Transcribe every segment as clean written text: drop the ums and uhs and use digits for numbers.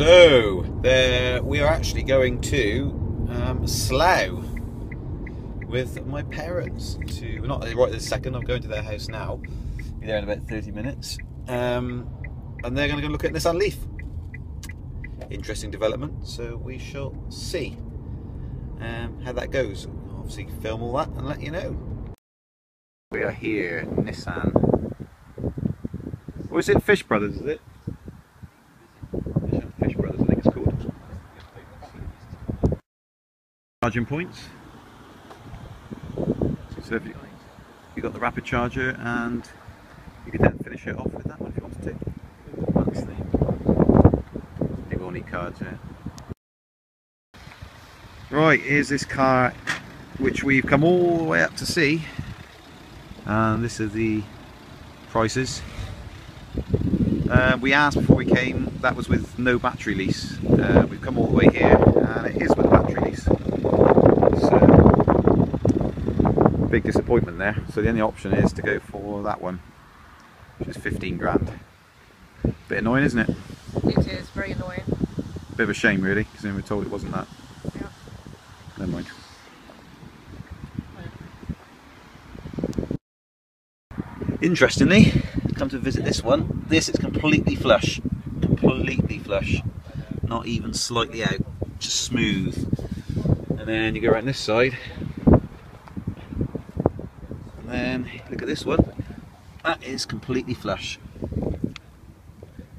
So we are actually going to Slough with my parents. Not right this second. I'm going to their house now. Be there in about 30 minutes, and they're going to go look at Nissan Leaf. Interesting development. So we shall see how that goes. Obviously, film all that and let you know. We are here, Nissan. Or is it Fish Brothers? Is it? Fish Brothers, I think it's called. Charging points. So if you got the rapid charger, and you could then finish it off with that one if you wanted to. That's the big all need cards, yeah. Right, here's this car which we've come all the way up to see, and this is the prices. We asked before we came, that was with no battery lease. We've come all the way here and it is with a battery lease. So, big disappointment there. So the only option is to go for that one, which is 15 grand. Bit annoying, isn't it? It is, very annoying. Bit of a shame really, because we were told it wasn't that. Yeah. Never mind. Interestingly, come to visit this one. This is completely flush. Completely flush. Not even slightly out. Just smooth. And then you go around this side. And then look at this one. That is completely flush.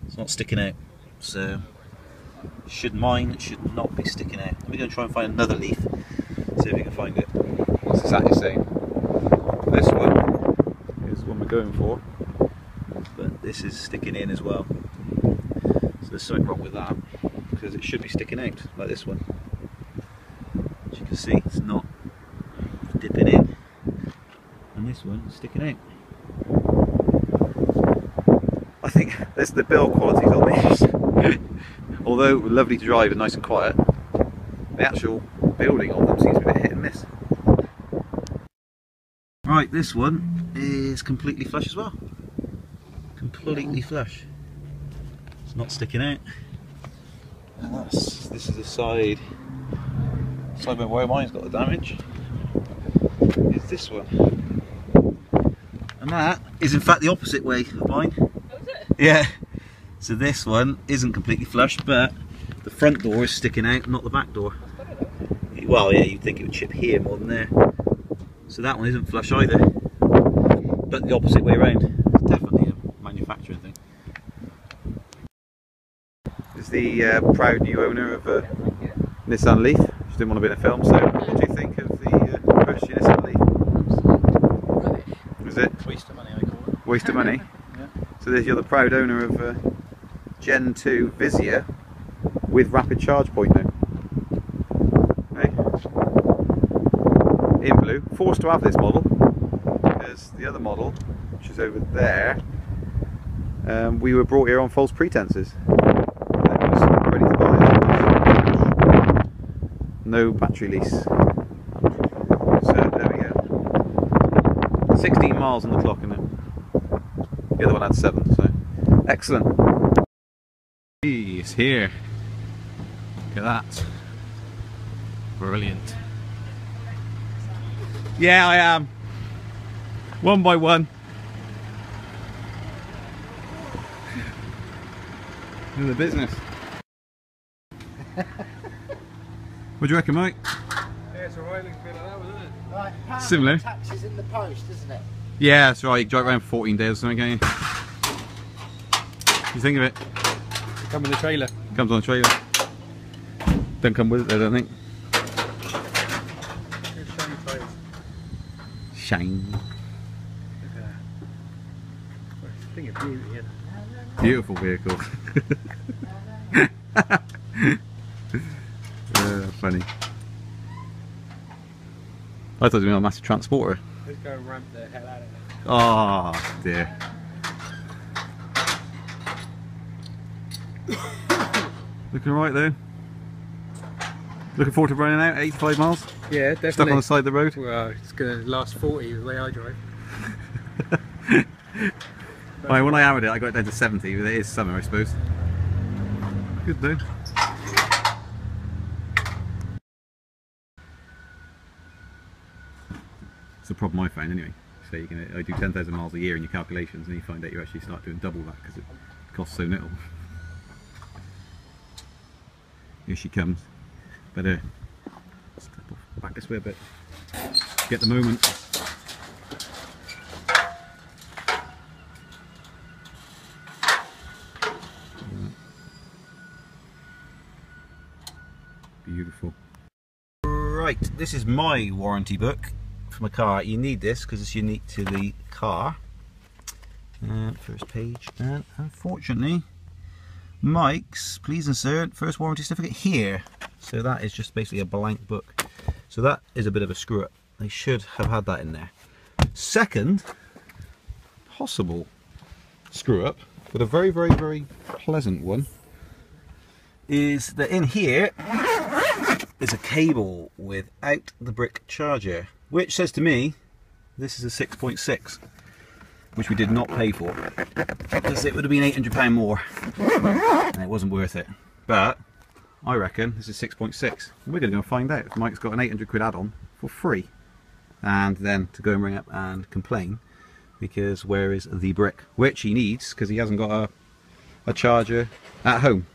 It's not sticking out. So mine should not be sticking out. We're going to try and find another Leaf. See if we can find it. It's exactly the same. This one is the one we're going for. But this is sticking in as well. So there's something wrong with that, because it should be sticking out like this one. As you can see, it's not dipping in, and this one is sticking out. I think there's the build qualities on these. Although lovely to drive and nice and quiet, the actual building of them seems to be a bit hit and miss. Right, this one is completely flush as well. Completely flush. It's not sticking out. And this is the side where mine's got the damage. Is this one. And that is in fact the opposite way of mine. Oh, is it? Yeah. So this one isn't completely flush, but the front door is sticking out, not the back door. Well, yeah, you'd think it would chip here more than there. So that one isn't flush either. But the opposite way around. It's definitely a manufacturing thing. Is the proud new owner of Nissan Leaf. She didn't want to be in a film, so what do you think of the purchase of Nissan Leaf? Rubbish. Is it? Waste of money, I call it. Waste of money? Yeah. So you're the proud owner of Gen 2 Visia with rapid charge point now. Hey? In blue. Forced to have this model, because the other model, which is over there, we were brought here on false pretenses. It was ready to buy it. No battery lease. So there we go. 16 miles on the clock, and the other one had 7. So excellent. He's here. Look at that. Brilliant. Yeah, I am. One by one. In the business. What do you reckon, Mike? Yeah, it's alright, looks a bit like that, wasn't it? Right, Similar. tax is in the post, isn't it? Yeah, that's right. You can drive around for 14 days or something, can't you? You think of it? Come in the trailer. Comes on the trailer. Don't come with it, I don't think. Good shiny tyres. Shine. Look at that. Well, it's a thing of beauty, isn't it? Beautiful vehicle. Funny. I thought it was a massive transporter. Let's go and ramp the hell out of it. Oh dear. Looking alright though. Looking forward to running out 85 miles. Yeah, definitely. Stuck on the side of the road. Well, it's going to last 40 the way I drive. Right, when I hammered it, I got it down to 70, but it is summer, I suppose. Good though. It's the problem I found anyway. So I do 10,000 miles a year in your calculations, and you find out you actually start doing double that because it costs so little. Here she comes. Better step off back this way a bit. Get the moment. Beautiful. Right, this is my warranty book from a car. You need this because it's unique to the car. First page, and unfortunately Mike's, please insert first warranty certificate here. So that is just basically a blank book. So that is a bit of a screw up. They should have had that in there. Second possible screw up, but a very, very, very pleasant one, is that in here is a cable without the brick charger, which says to me this is a 6.6, which we did not pay for because it would have been £800 more and it wasn't worth it. But I reckon this is 6.6. We're going to go find out if Mike's got an 800 quid add-on for free, and then to go and ring up and complain because where is the brick, which he needs because he hasn't got a charger at home.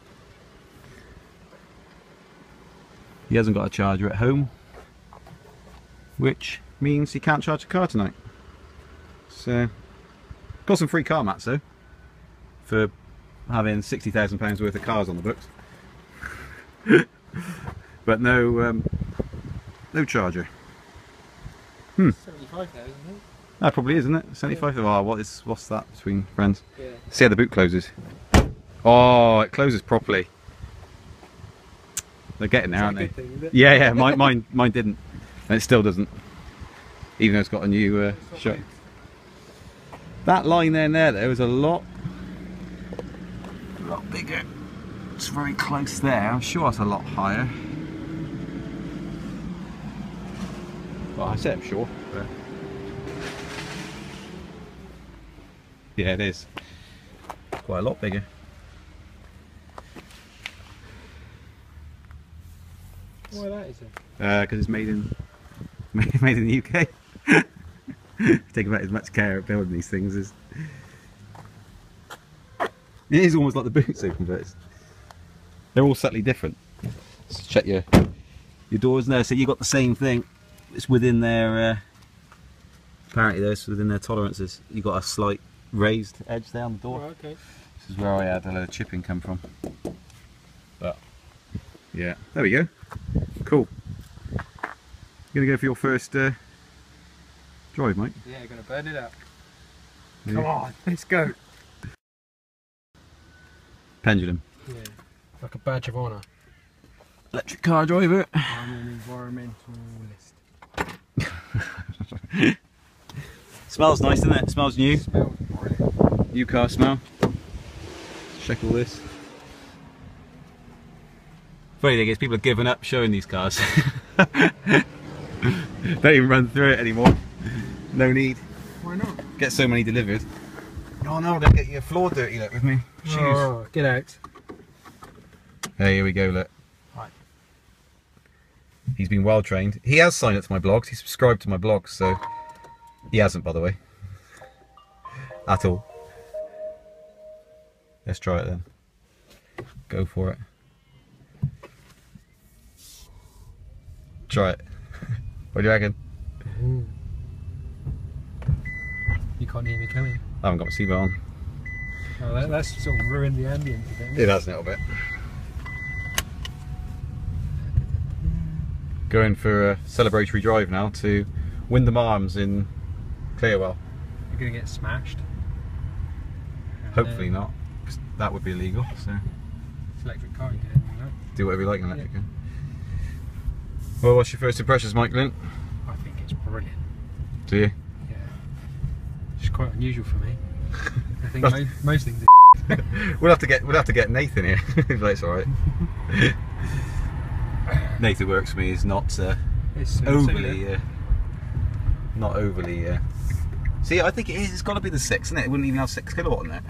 He hasn't got a charger at home, which means he can't charge the car tonight. So, got some free car mats though, for having £60,000 worth of cars on the books. But no, no charger. 75,000. That probably is, isn't it? 75. Oh, what's that between friends? Yeah. See how the boot closes. Oh, it closes properly. They're getting there, aren't they? Yeah, yeah. Mine didn't, and it still doesn't, even though it's got a new shut. That line there though is a lot bigger. It's very close there. I'm sure it's a lot higher. Well, I said I'm sure. But yeah, it is. Quite a lot bigger. Why that is it? Because it's made in the UK. Take about as much care at building these things as it is. Almost like the boots open, but they're all subtly different. Let's check your doors there. So you got the same thing. It's within their apparently there's within their tolerances. You got a slight raised edge there on the door. Oh, okay. This is where I had a load of chipping come from. But yeah, there we go. Cool. You gonna go for your first drive, Mike? Yeah, gonna burn it up. Yeah. Come on, let's go. Pendulum. Yeah, like a badge of honour. Electric car driver. I'm an environmentalist. Smells nice, doesn't it? It smells new. Smells brilliant. New car smell. Check all this. Funny thing is, people are giving up showing these cars. Don't even run through it anymore. No need. Why not? Get so many delivered. Oh no, don't get your floor dirty, look, with me. Shoes. Oh, get out. Hey, here we go, look. Right. He's been well trained. He has signed up to my blogs. He's subscribed to my blogs, so he hasn't, by the way, at all. Let's try it then. Go for it. Try it. What do you reckon? Ooh. You can't hear me coming. I haven't got my seatbelt on. Oh, that's sort of ruined the ambience again. It has a little bit. Going for a celebratory drive now to Wyndham Arms in Clearwell. You're going to get smashed. Hopefully not, because that would be illegal. So It's electric car, you can do anything like do whatever you like in electric. Yeah. Well, what's your first impressions, Mike Lynn? that. I think it's brilliant. Do you? Yeah. It's quite unusual for me. I think most things are We'll have to get Nathan here if that's all right. Nathan works for me. Is not it's overly, not overly. See, I think it is. It's got to be the 6, isn't it? It wouldn't even have 6 kilowatt in there.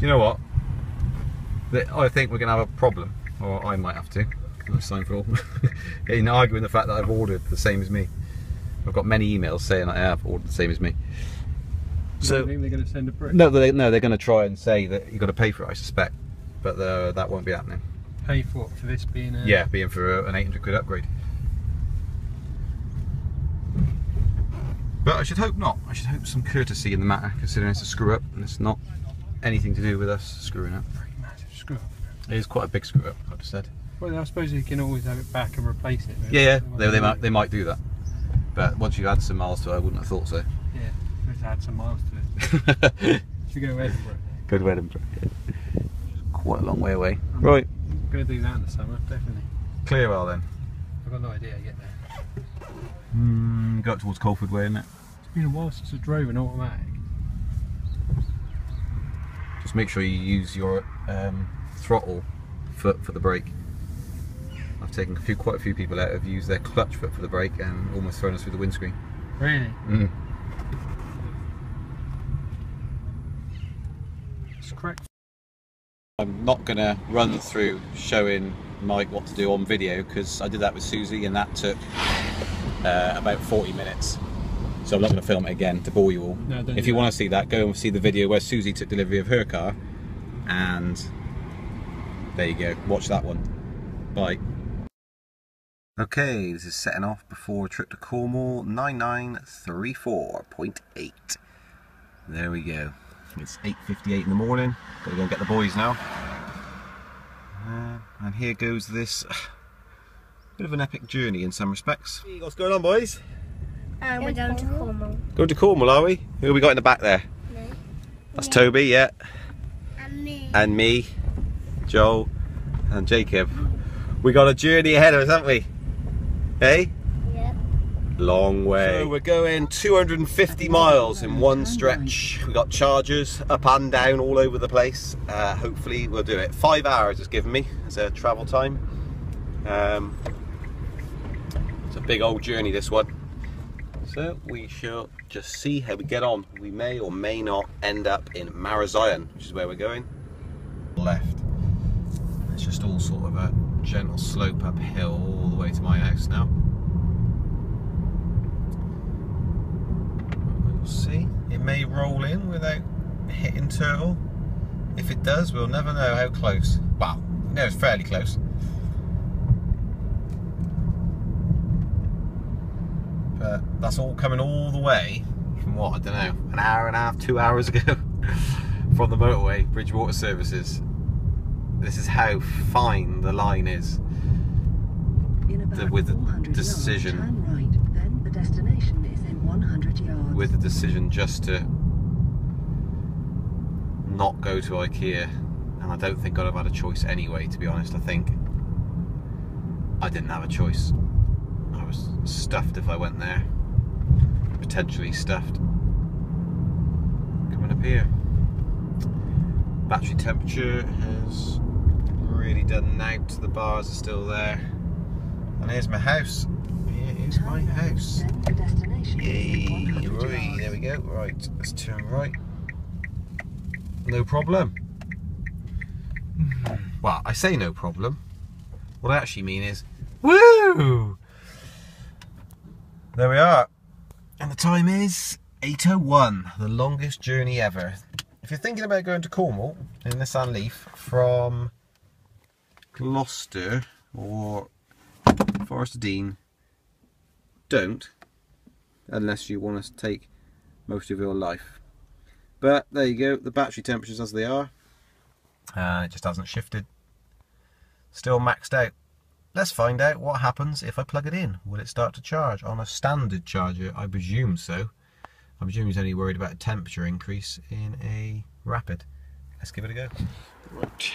you know what? I think we're going to have a problem, or I might have to. No sign for all. In arguing the fact that I've ordered the same as me. I've got many emails saying I have ordered the same as me. So you think they're going to send a brick? No, they're going to try and say that you've got to pay for it, I suspect. But that won't be happening. Pay for this being a... Yeah, being for an 800 quid upgrade. But I should hope not. I should hope some courtesy in the matter, considering it's a screw up and it's not anything to do with us screwing up. Very massive screw up. It is quite a big screw up, I've said. Well, I suppose you can always have it back and replace it. Yeah, they might do that. But once you add some miles to it, I wouldn't have thought so. Yeah, let's add some miles to it. Should we go to Edinburgh? Go to Edinburgh. Yeah. Quite a long way away. Right. I'm going to do that in the summer, definitely. Clearwell then. I've got no idea how to get there. Go up towards Colford Way, isn't it? It's been a while since I drove an automatic. Just make sure you use your throttle foot for the brake. I've taken quite a few people out who've used their clutch foot for the brake and almost thrown us through the windscreen. Really? It's correct. I'm not going to run through showing Mike what to do on video because I did that with Susie and that took about 40 minutes. So I'm not going to film it again to bore you all. No, if you want to see that, go and see the video where Susie took delivery of her car, and there you go, watch that one. Bye. Okay, this is setting off before a trip to Cornwall, 9934.8. There we go. It's 8:58 in the morning. Gotta go and get the boys now. And here goes this bit of an epic journey in some respects. Hey, what's going on, boys? We're going to Cornwall. Going to Cornwall, are we? Who have we got in the back there? Me. That's Toby, yeah. And me. And me, Joel, and Jacob. We got a journey ahead of us, haven't we? Hey? Yep. Long way. So we're going 250 miles in one stretch. We got chargers up and down all over the place. Hopefully we'll do it. 5 hours it's given me as a travel time. It's a big old journey, this one. So we shall just see how we get on. We may or may not end up in Marazion, which is where we're going. Left. It's just all sort of a gentle slope uphill all the way to my house now. We'll see. It may roll in without hitting Turtle. If it does, we'll never know how close. Well, no, it's fairly close. But that's all coming all the way from what, I don't know, an hour and a half, 2 hours ago from the motorway, Bridgewater Services. This is how fine the line is. With the decision, yards, turn right, then the destination is in 100 yards. With the decision just to not go to IKEA, and I don't think I'd have had a choice anyway, to be honest. I think I didn't have a choice. I was stuffed if I went there. Potentially stuffed. Coming up here. Battery temperature has really done out. The bars are still there. And here's my house. Here is my house. Then the destination is in Yay! 100 Right, yards. there we go. Right, let's turn right. No problem. Well, I say no problem. What I actually mean is, woo! There we are. And the time is 8:01, the longest journey ever. If you're thinking about going to Cornwall in a Nissan Leaf from Gloucester or Forest of Dean, don't, unless you want to take most of your life. But there you go, the battery temperatures as they are. It just hasn't shifted. Still maxed out. Let's find out what happens if I plug it in. Will it start to charge on a standard charger? I presume so. I presume he's only worried about a temperature increase in a Rapid. Let's give it a go. Right.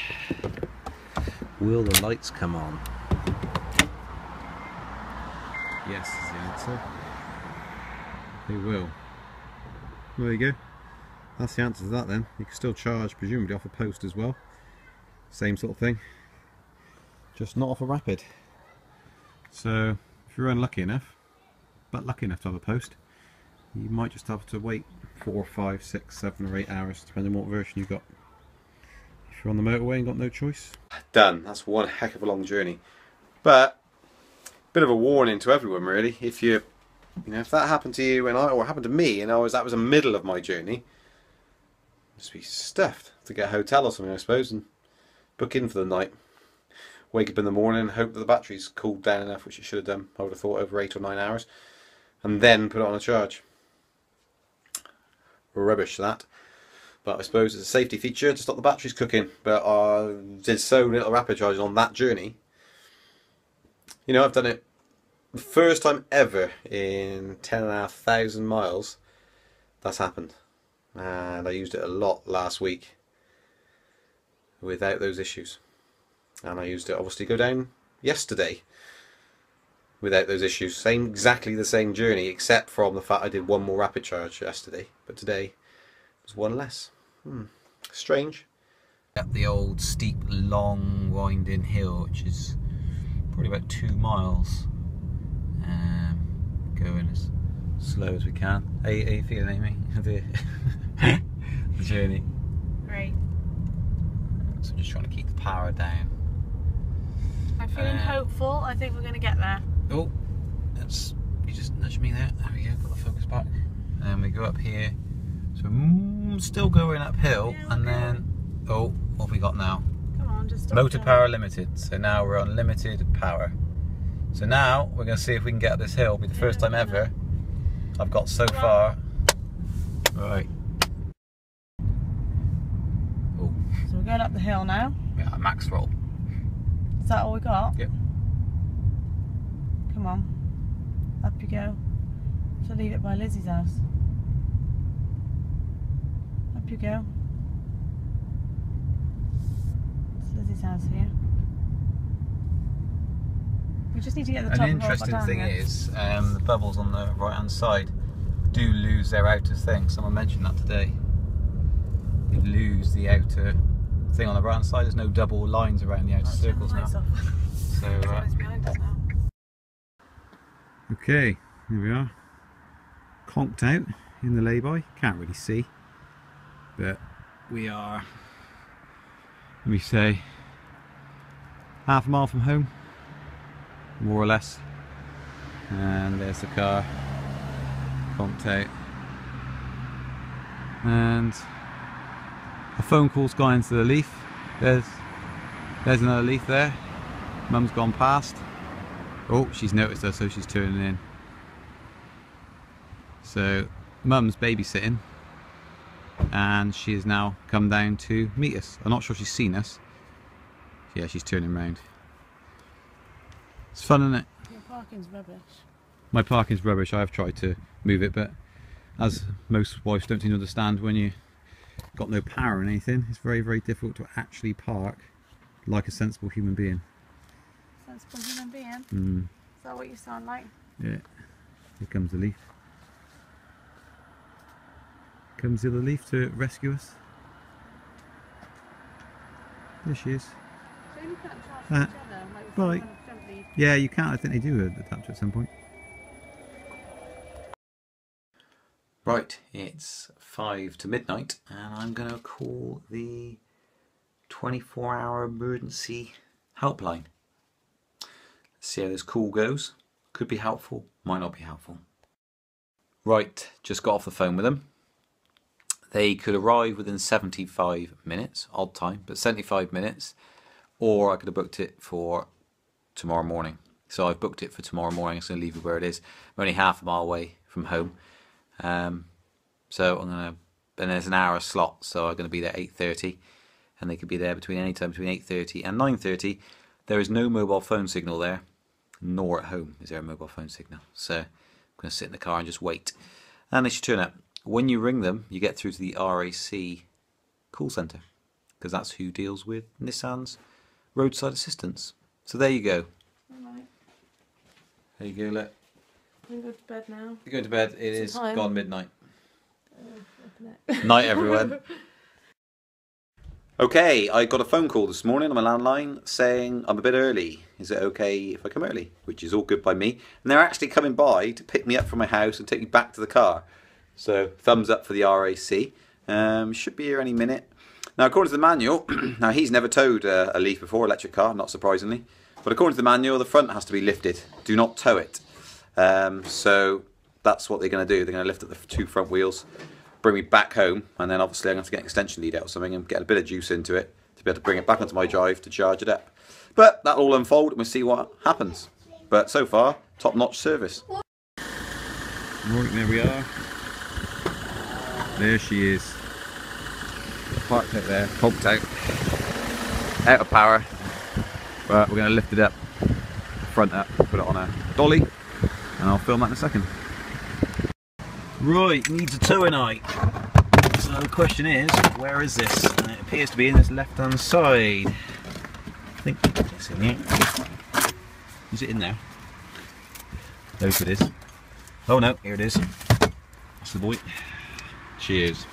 Will the lights come on? Yes is the answer. They will. There you go. That's the answer to that then. You can still charge presumably off a post as well. Same sort of thing. Just not off a Rapid. So if you're unlucky enough, but lucky enough to have a post, you might just have to wait 4, 5, 6, 7 or 8 hours depending on what version you've got. you're on the motorway and got no choice. Done. That's one heck of a long journey. But bit of a warning to everyone, really. If you know, if that happened to you or happened to me, and that was the middle of my journey, just be stuffed to get a hotel or something, I suppose, and book in for the night. Wake up in the morning, hope that the battery's cooled down enough, which it should have done, I would have thought, over 8 or 9 hours, and then put it on a charge. Rubbish, that. But I suppose it's a safety feature to stop the batteries cooking. But I did so little rapid charging on that journey. You know, I've done it the first time ever in 10,500 miles. That's happened. And I used it a lot last week without those issues. And I used it obviously go down yesterday without those issues. Exactly the same journey, except from the fact I did one more rapid charge yesterday. But today was one less. Strange. Up the old steep, long, winding hill, which is probably about 2 miles. Going as slow as we can. How you feeling, Amy? The journey. Great. So just trying to keep the power down. I'm feeling hopeful. I think we're going to get there. Oh, you just nudged me there. There we go, got the focus back. And then we go up here. So we're still going uphill, yeah, and then, oh, what have we got now? Come on, just stop. Motor power limited. So now we're on limited power. So now we're going to see if we can get up this hill. It'll be the first time ever I've got so far. Right. Oh. So we're going up the hill now. Yeah, max roll. Is that all we got? Yep. Come on. Up you go. So leave it by Lizzie's house. Up you go. It's Lizzie's house here. We just need to get the top. An interesting thing is, the bubbles on the right hand side do lose their outer thing. Someone mentioned that today. They lose the outer thing on the right hand side. There's no double lines around the outer circles now. So behind us now. Okay, here we are. Conked out in the lay-by. Can't really see, but we are, let me say, half a mile from home, more or less. And there's the car, conked out. And a phone call's gone into the leaf. There's another leaf there. Mum's gone past. Oh, she's noticed us, so she's turning in. So Mum's babysitting, and she has now come down to meet us. I'm not sure she's seen us. Yeah, she's turning round. It's fun, isn't it? Your parking's rubbish. My parking's rubbish. I have tried to move it, but as most wives don't seem to understand, when you got no power or anything, it's very, very difficult to actually park like a sensible human being. Sensible human being? Mm. Is that what you sound like? Yeah. Here comes the leaf. Comes the other leaf to rescue us. There she is. So you can't charge each other, like right. Kind of jump lead. Yeah, you can. I think they do attach at some point. Right, it's 5 to midnight, and I'm going to call the 24-hour emergency helpline. Let's see how this call goes. Could be helpful, might not be helpful. Right, just got off the phone with them. They could arrive within 75 minutes, odd time, but 75 minutes, or I could have booked it for tomorrow morning. So I've booked it for tomorrow morning. I'm going to leave it where it is. I'm only half a mile away from home. So I'm going to, and there's an hour slot, so I'm going to be there at 8:30, and they could be there between any time between 8:30 and 9:30. There is no mobile phone signal there, nor at home is there a mobile phone signal. So I'm going to sit in the car and just wait. And they should turn up. When you ring them, you get through to the RAC call centre, because that's who deals with Nissan's roadside assistance. So there you go. Alright. There you go, look. I'm going to bed now. You're going to bed. It is time? gone midnight. Night, everyone. Okay, I got a phone call this morning on my landline saying I'm a bit early. Is it okay if I come early? Which is all good by me. And they're actually coming by to pick me up from my house and take me back to the car. So thumbs up for the RAC. Should be here any minute. Now, according to the manual, now he's never towed a Leaf before, electric car, not surprisingly. But according to the manual, the front has to be lifted. Do not tow it. So that's what they're going to do. They're going to lift up the 2 front wheels, bring me back home, and then obviously I'm going to have to get an extension lead out or something and get a bit of juice into it to be able to bring it back onto my drive to charge it up. But that'll all unfold and we'll see what happens. But so far, top-notch service. Right, there we are. There she is. Parked out there, pulped out of power. But we're going to lift it up, front up, put it on a dolly, and I'll film that in a second. Right, needs a towing eye. So the question is, where is this? And it appears to be in this left-hand side. I think it's in here. Is it in there? I hope it is. Oh no, here it is. That's the boy. Cheers.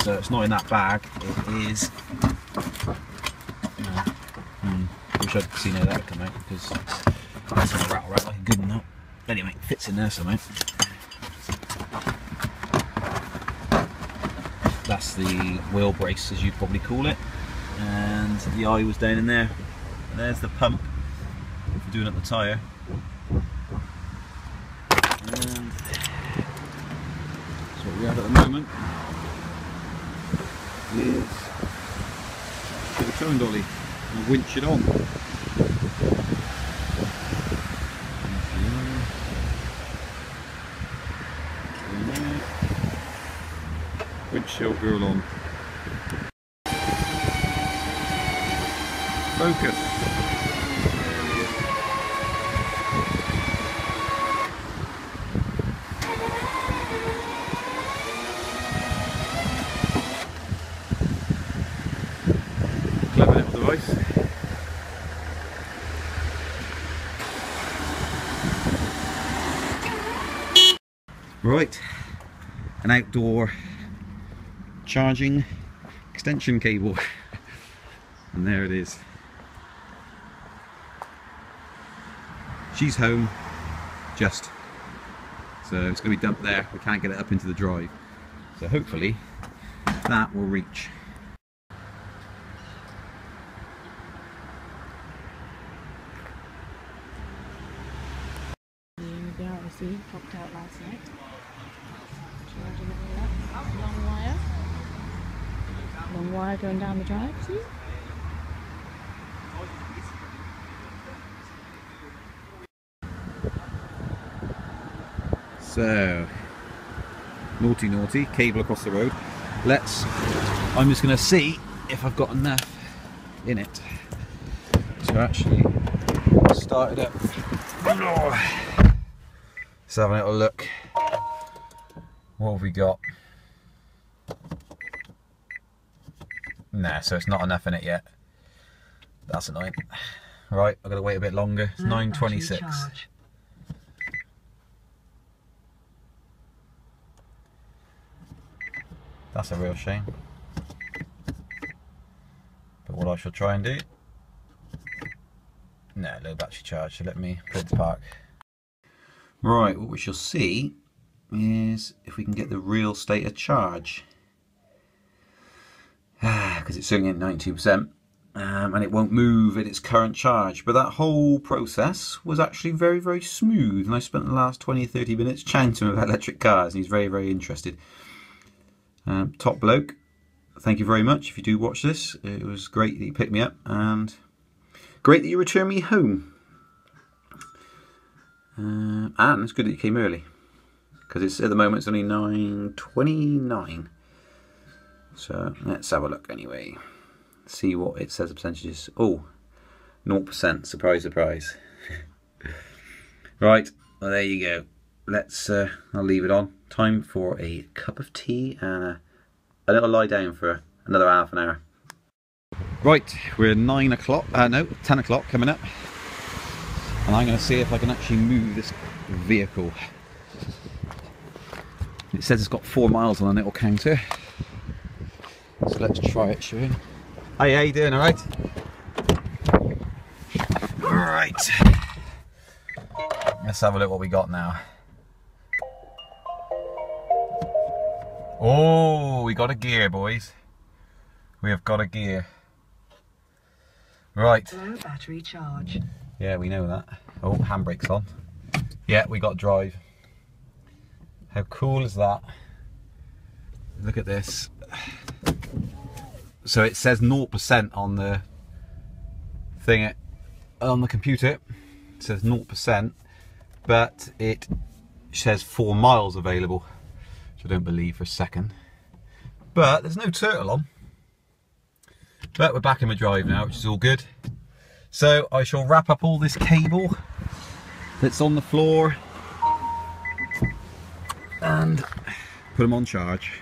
So it's not in that bag, it is. Wish I'd seen how that would come out because that's going to rattle right like a good one now. Anyway, it fits in there somehow. That's the wheel brace, as you'd probably call it, and the eye was down in there. And there's the pump for doing up the tyre. And that's what we have at the moment. Is the towing dolly and winch it on. Windshield girl on. Focus. Clever little device. Right, an outdoor charging extension cable, and there it is. She's home, just. So it's going to be dumped there. We can't get it up into the drive. So hopefully that will reach. There we go, see, popped out last night. Charging it all up. Long wire. Long wire going down the drive, see? So, naughty naughty, cable across the road. I'm just going to see if I've got enough in it to actually start it up. Let's have a little look. What have we got? Nah, so it's not enough in it yet. That's annoying. Right, I've got to wait a bit longer. It's 9:26. That's a real shame. But what I shall try and do... No, low battery charge, so let me put it to park. Right, what we shall see is if we can get the real state of charge. Because it's sitting at 92%, and it won't move at its current charge. But that whole process was actually very, very smooth, and I spent the last 20 or 30 minutes chatting to him about electric cars, and he's very, very interested. Top bloke, thank you very much if you do watch this. It was great that you picked me up, and great that you returned me home. And it's good that you came early, because it's at the moment it's only 9:29. So let's have a look anyway. See what it says the percentages. Oh, 0%. Surprise, surprise. Right, well there you go. Let's. I'll leave it on. Time for a cup of tea and a little lie down for another half an hour. Right, we're 9 o'clock. No, 10 o'clock coming up, and I'm going to see if I can actually move this vehicle. It says it's got 4 miles on a little counter. So let's try it, shall we? Hey, how you doing, alright? Alright. Let's have a look what we got now. Oh, we got a gear, boys. we have got a gear. Right. Low battery charge. Yeah, we know that. Oh, handbrake's on. Yeah, we got drive. How cool is that? Look at this. So it says 0% on the thing, on the computer. It says 0%, but it says 4 miles available, which I don't believe for a second. But there's no turtle on. But we're back in the drive now, which is all good. So I shall wrap up all this cable that's on the floor and put them on charge.